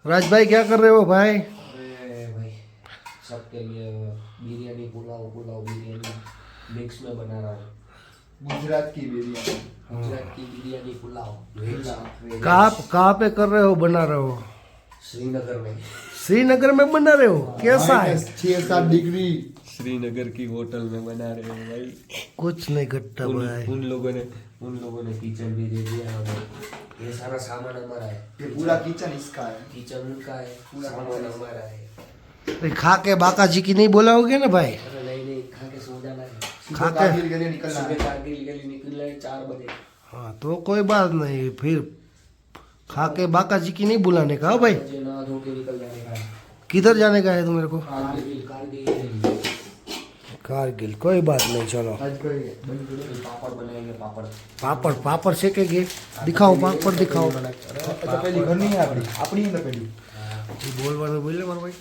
राज भाई क्या कर रहे हो भाई? अरे भाई, सबके लिए बिरयानी पुलाव पुलाव बिरयानी मिक्स में बना रहा हूँ। गुजरात की बिरयानी। गुजरात की बिरयानी पुलाव वेज कहाँ पे कर रहे हो, बना रहे हो? श्रीनगर में। श्रीनगर में बना रहे हो? कैसा है? 6-7 डिग्री। श्रीनगर की होटल में बना रहे हैं भाई। कुछ नहीं घटता भाई। उन लोगों ने किचन भी दे दिया हमें। ये सारा सामान हमारा है। ये पूरा किचन इसका है। किचन उनका है, पूरा सामान हमारा है। अरे खा के बाका जी की नहीं बोलाओगे ना भाई? अरे नहीं, खा के सो जाना है। खा के कारगिल के लिए निकलना सुबह है। कारगिल के लिए निकलना है 4 बजे। हाँ तो कोई बात नहीं, फिर खा के बाका जी की नहीं बुलाने का। हाँ भाई, 4 बजे नहा धो के निकल जाने का है। किधर जाने का है तो मेरे को? कारगिल कारगिल। कोई बात नहीं, चलो। आज करेंगे। पापड़ बनाएंगे। पापड़ पापड़ सेकेंगे? दिखाओ पापड़ दिखाओ। अच्छा पहली घर नहीं है अपनी ही ना पहली। बोलवा बोले मारो भाई।